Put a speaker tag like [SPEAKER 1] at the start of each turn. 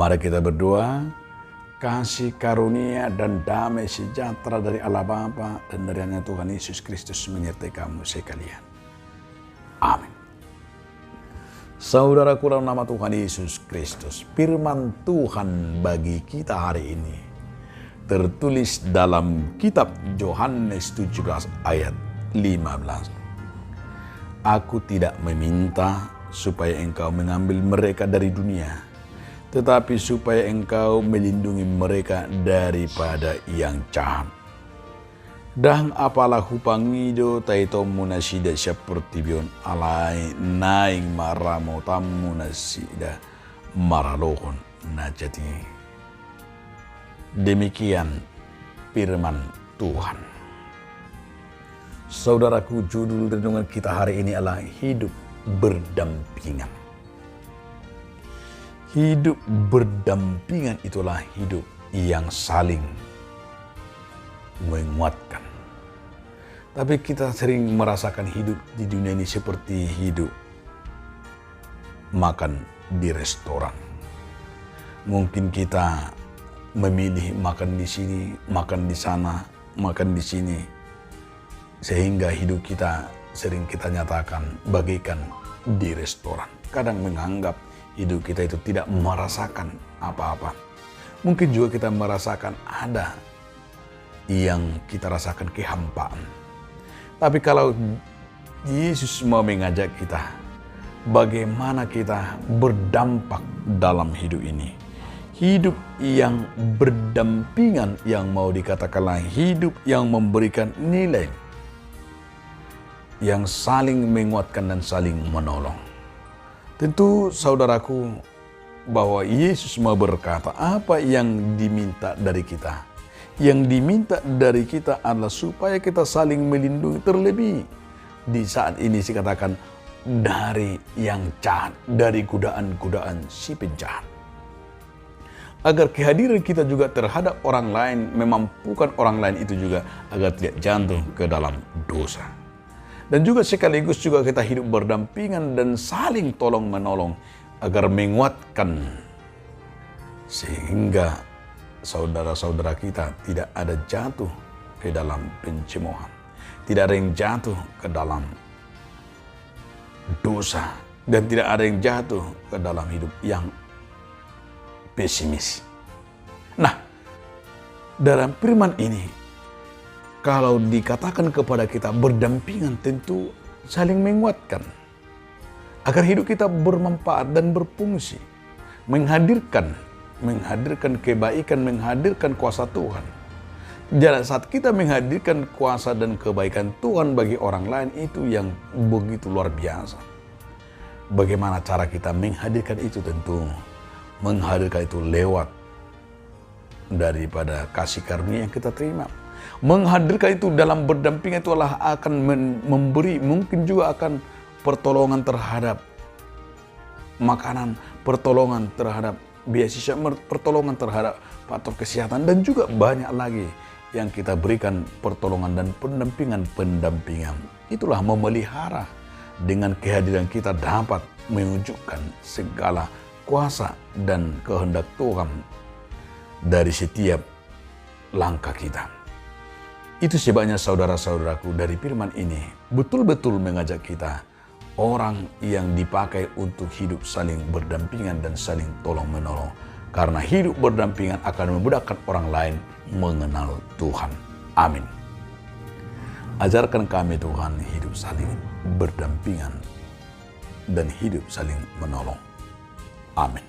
[SPEAKER 1] Mari kita berdoa, kasih karunia dan damai sejahtera dari Allah Bapa dan dari anak Tuhan Yesus Kristus menyertai kamu sekalian. Amin. Saudaraku dalam nama Tuhan Yesus Kristus, firman Tuhan bagi kita hari ini tertulis dalam kitab Yohanes 17 ayat 15. Aku tidak meminta supaya engkau mengambil mereka dari dunia, tetapi supaya engkau melindungi mereka daripada yang jahat. Dan apalah hupangido taito munasida seperti bion alai naing maramo tamu nasida maralohon najati. Demikian firman Tuhan. Saudaraku, judul renungan kita hari ini adalah hidup berdampingan. Hidup berdampingan itulah hidup yang saling menguatkan. Tapi kita sering merasakan hidup di dunia ini seperti hidup makan di restoran. Mungkin kita memilih makan di sini, makan di sana, makan di sini. Sehingga hidup kita sering kita nyatakan bagaikan di restoran. Kadang menganggap hidup kita itu tidak merasakan apa-apa. Mungkin juga kita merasakan ada yang kita rasakan kehampaan. Tapi kalau Yesus mau mengajak kita, bagaimana kita berdampak dalam hidup ini. Hidup yang berdampingan, yang mau dikatakanlah hidup yang memberikan nilai, yang saling menguatkan dan saling menolong. Tentu saudaraku, bahwa Yesus mau berkata apa yang diminta dari kita. Yang diminta dari kita adalah supaya kita saling melindungi, terlebih di saat ini dikatakan dari yang jahat, dari godaan-godaan si penjahat. Agar kehadiran kita juga terhadap orang lain memampukan orang lain itu juga agar tidak jatuh ke dalam dosa. Dan juga sekaligus juga kita hidup berdampingan dan saling tolong-menolong agar menguatkan. Sehingga saudara-saudara kita tidak ada jatuh ke dalam pencemoohan. Tidak ada yang jatuh ke dalam dosa. Dan tidak ada yang jatuh ke dalam hidup yang pesimis. Nah, dalam firman ini, kalau dikatakan kepada kita berdampingan, tentu saling menguatkan. Agar hidup kita bermanfaat dan berfungsi. Menghadirkan kebaikan, menghadirkan kuasa Tuhan. Dan saat kita menghadirkan kuasa dan kebaikan Tuhan bagi orang lain, itu yang begitu luar biasa. Bagaimana cara kita menghadirkan itu? Tentu menghadirkan itu lewat daripada kasih karunia yang kita terima. Menghadirkan itu dalam berdampingan itu adalah akan memberi, mungkin juga akan pertolongan terhadap makanan, pertolongan terhadap beasiswa, pertolongan terhadap faktor kesehatan, dan juga banyak lagi yang kita berikan pertolongan dan pendampingan. Itulah memelihara, dengan kehadiran kita dapat menunjukkan segala kuasa dan kehendak Tuhan dari setiap langkah kita. Itu sebabnya saudara-saudaraku, dari firman ini betul-betul mengajak kita orang yang dipakai untuk hidup saling berdampingan dan saling tolong-menolong. Karena hidup berdampingan akan memudahkan orang lain mengenal Tuhan. Amin. Ajarkan kami Tuhan hidup saling berdampingan dan hidup saling menolong. Amin.